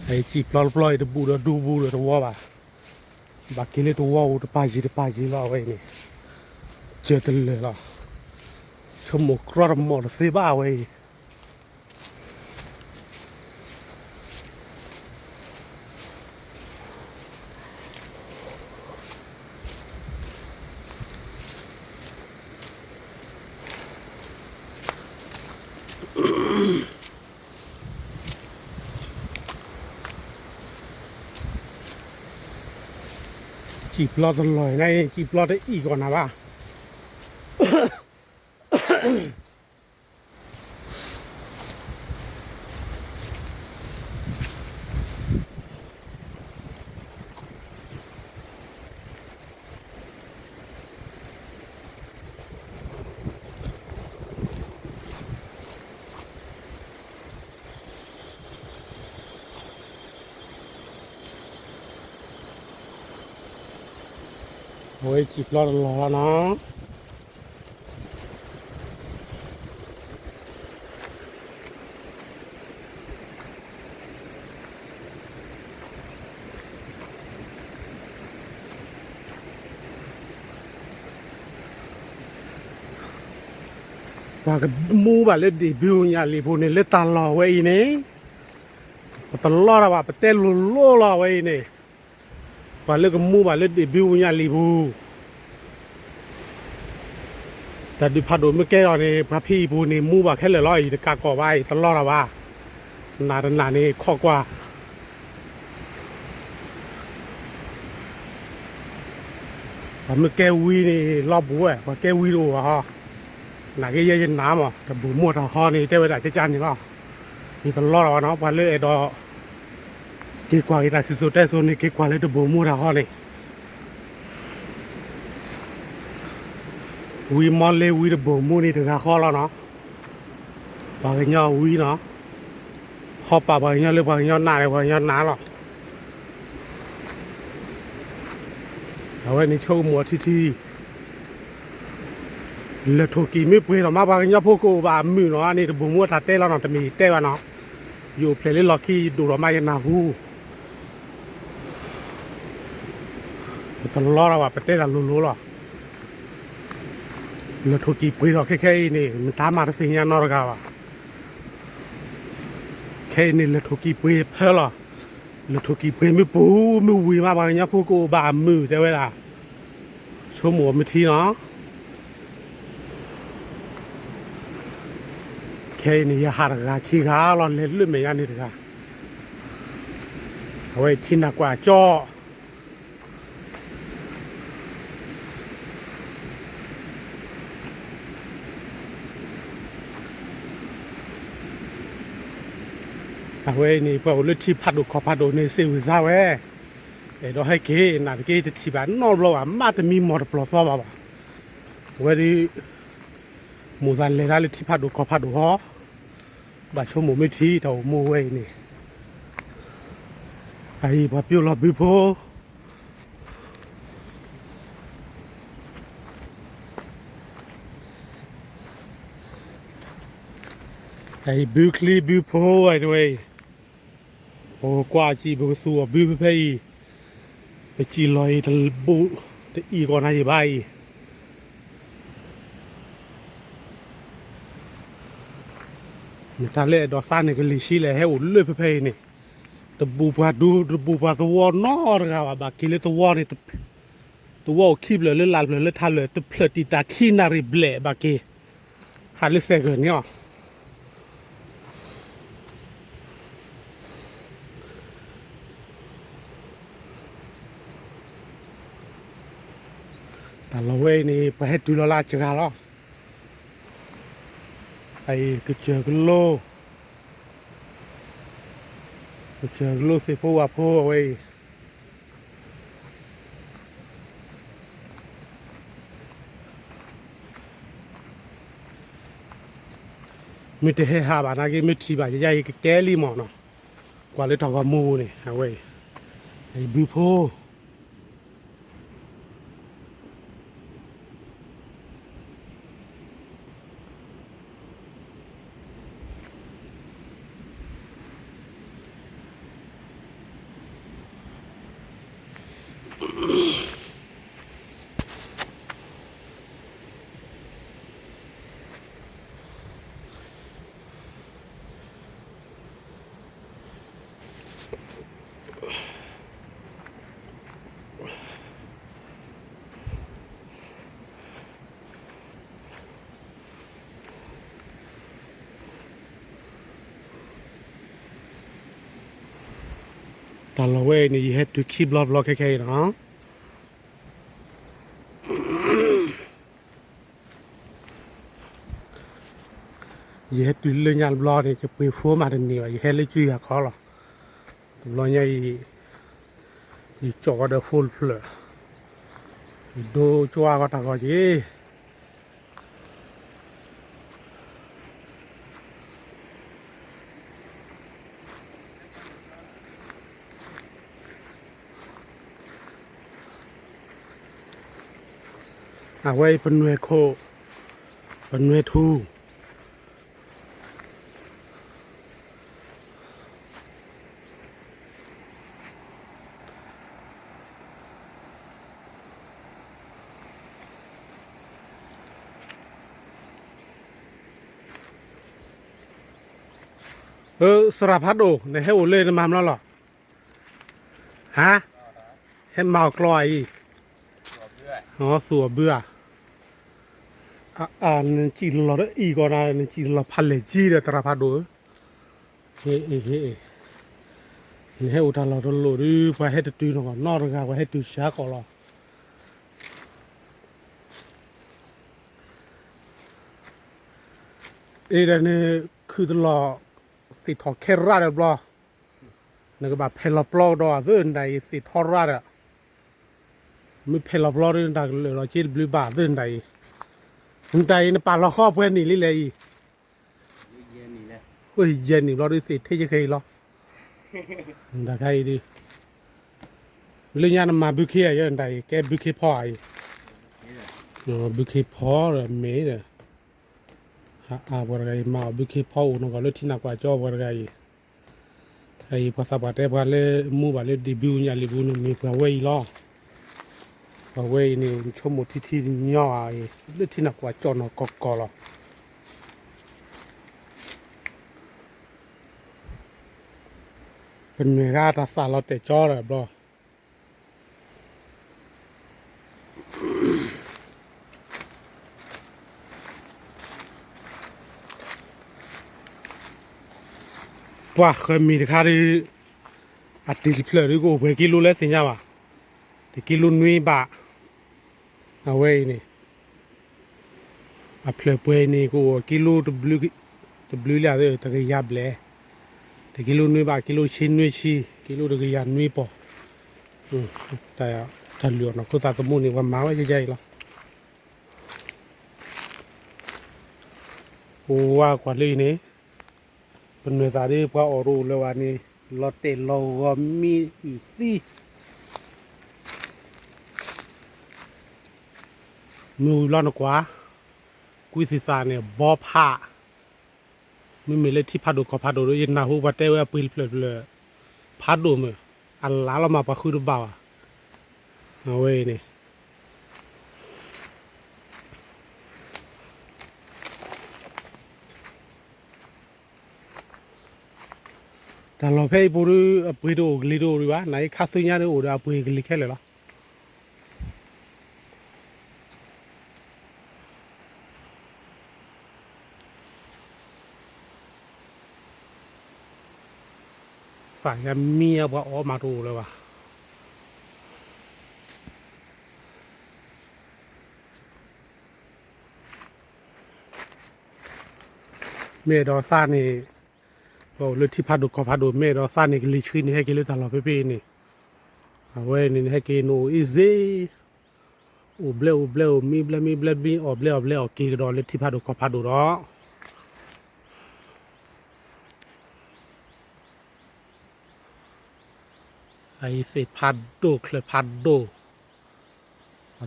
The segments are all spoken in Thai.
ai chi ploi de bu de du bu de wa ba kile to wa de pa ji la wei ni che tel le la chomo kro mo de se ba wei chỉ lo từ lòi này chỉ lo đấy ý còn nào ba ôi chỉ lo lò nó và cái mu bà lên debut nhà lì bùn này lên tàn lò vậy này tàn lò là bà bắt tên lù lô lò vậy này và lên cái mu bà lên debut nhà lì bùแต่ดิพัดโดนเมื่อกี้เราเนี่ยพระพี่ปูนี่มูบ่าแค่เลยร้อยกากอไว้ตลอดว่านานี่ข้อกว่าเมื่อกี้วีนี่รอบบัวว่าแกวีดูฮะนาแกเย็นน้ำอ่ะแต่บุมัวทางคอนี่เจ้าเวลาจะจานนี่ก็นี่ตลอดว่าเนาะวันเลยดอเกี่ยวกับอะไรสุดๆแต่ส่วนนี้เกี่ยวกับอะไรตัวบุมัวทางคอนี่วีมอลเลยวีเดบุมูนี่ถึงข้อแล้วเนาะบางอย่างวีเนาะข้อป่าบางอย่างเลยบางอย่างหนาเลยบางอย่างหนาหรอกเอาไว้ในโชว์มัวที่เลทุกีไม่เปลี่ยนหรอกมาบางอย่างพวกกูบามือเนาะนี่บุมัวทัดเต้แล้วเนาะแต่มีเต้วะเนาะอยู่เพลย์ลิสต์ล็อกกี้ดูเราไม่ยันนาหูตลอดเราว่าไปเต้ละรู้หรอเลทุกีปุยเราแค่นี่มันตามมาสิ่งนี้นอร์กาวะแค่นี่เลทุกีปุยเพลหรอเลทุกีปุยไม่ปูไม่วิ่งมาบางอย่างพวกกูบามือแต่เวลาชั่วโมงไม่ทีเนาะแค่นี่ยาหาดกาขี้ขาเราเล่นเรื่องไม่ยันนี่ถึงอะเอาไว้ที่หนักกว่าจ่อเอาไว้นี่พอเลือดที่พัดดูขอพัดดูในเซลล์ซาเว้เดี๋ยวให้เกย์น่ะเกย์จะที่บ้านนอนรอมาแต่มีหมดปลอดซ้อบ่เว้ยหมู่ซันเลยนะเลือดที่พัดดูขอพัดดูฮะบ่ชั่วโมงไม่ทีเท่าหมู่เว้ยนี่ไอ้บ่เปียวรอบิโพไอ้บิวคลีบิวโพไอ้ด้วยโอ้กว่าจีบุกสัวบิวเพย์ไปจีลอยทะบุตะอีก่อนนะยี่ใบเนี่ยทะเลดอกซ่านเนี่ยก็ลิชิเลยให้อุ่นเลยเพย์นี่ตะบูพาดูตะบูพาสวอนอร์ครับบากิเลตวอนี่ตัวคีบเลยเลื่อนลายเลยเลื่อนทันเลยตะเพลิดตีตาขี้นาริเบลบากีหันเลยเสกเนี่ยแต่เราเว้ยนี่ไปให้ดูลาจังหวะล้อไอ้กระเจิงโลกระเจิงโลเสียพวกพวกเว้ยมิตรเฮฮาบานาเกมิตรบาใหญ่ๆแก่ลีมอเนาะกว่าเลยทองกับมูนี่เอาเว้ยไอ้บิวโพ ตลอดเว้ยนี่ you have to keep รอบๆแค่ๆเนาะyou have to เรื่องยานรอเนี่ยจะไปฟัวมาทันทีว่า you have เลยจุยอะเขาหรอรอเนี่ยอีจอดเดอ full floor ดูจัวก็ตากอจีไว้เป็นหน่วยโคเป็นหน่วยทูสารพัดโอในให้โอเล่นมาแล้วหรอฮะให้เมากลอยอ๋อสัวเบื่อนั่นจีนเราได้อีกนะนั่นจีนเราพันเลยจีเลยตราพัดโอเฮ้นี่ให้อุตส่าห์เราต้องโหลดไปให้ตัวน้องนอร์กันไปให้ตัวช้าก่อนหรอเดี๋ยวนี้คือตลอดสิทอแค่ราดบล้อนั่นก็แบบเพลบล้อดอเรื่องใดสิทอราดไม่เพลบล้อเรื่องใดเลยเราจีบลูบาเรื่องใดถึงใดในป่าเราครอบเพื่อนนี่เลยเฮ้ยเย็นนี่เราดูสิที่จะเคยหรอแต่ใครดีเรื่องยานมาบุกเขียยังใดแกบุกเขียพ่อไอ้บุกเขียพ่อหรือเมย์เนี่ยบริการมาบุกเขียพ่อน้องก็เลือกที่นักว่าจอบริการไอ้ภาษาบาลีบาลีมูบาลีดิบิวเนี่ยลิบุนมีกว่าเว้ยล้อเว้ยนี่ชมหมดที่ย่อไอ้เลือกที่นักว่าจอนกอหรอเป็นเมกาตัสสาเราแต่จ้อเลยบล้อว่าเคยมีค่าที่ติดเพลย์กูไปกิโลแล้วสิญญาว่ะแต่กิโลนุ้ยบะเอาไว้นี่เพลย์ไปนี่กูกิโลตัวบลูแล้วแต่ก็ยับเลยแต่กิโลนุ้ยบะกิโลชิ้นนุ้ยชีกิโลตัวก็ยันนุ้ยปอแต่ถ้าเหลือนะกูตัดตัวมูนี่ว่ามาไว้ใหญ่ๆหรอกูว่ากว่าเลยนี่เป็นเนื้อสาดีพออรูเลยวันนี้เราเตะเราก็มีอยู่สิมือร้อนกว่ากุยศิษาเนี่ยบ่อผ้าไม่มีเลยที่พัดดูก็พัดดูด้วยยันนาหูบัดเต้ว่าปืนเปลือยพัดดูมั้ยอันล้าเรามาปะคุยดูบ่าวเอาไว้นี่แต่เราเพ่ปูดูปุยดูกลีดูดีวะไหนข้าศึกเนี่ยดูปุยกลีแค่เลยหรอฝ่ายเมียว่าออกมาดูเลยวะเมดอซ่านี่โอ้เลือดที่พัดดูก็พัดดูเมดอซ่านี่กลีชื่อนี่ให้กินเลยตลอดเพ่นี่เอาไว้นี่ให้กินโอ้อีซี่อุบเล่มีเบลมีอบเล่กี่กระดอนเลือดที่พัดดูก็พัดดูหรอไอ้สิพัดดูเคลพัดดู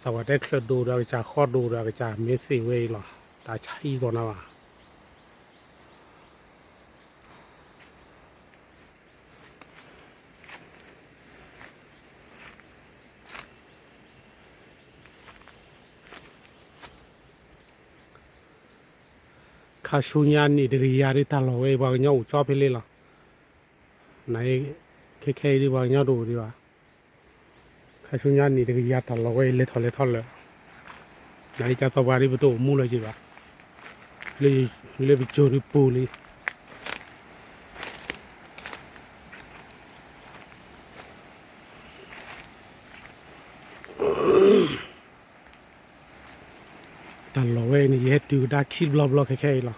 แต่ว่าได้เคลดูเราจะข้อดูเราจะเมสซี่เว้ยหรอแต่ใช่ก่อนนะวะข้าชุนยันนี่เดียร์ได้ตลอดเว้ยบางอย่างชอบไปเลยหรอไหนแค่ดีบางอย่างดูดีวะข้าชุนยันนี่เดียร์ตลอดเว้ยเล่ทอเลยไหนจะสบายดีประตูมูเลยจีวะเลยไปโจรปูเลย ตลอดเว้ยนี่เฮ็ดดูได้คิดบล็อกแค่ๆหรอ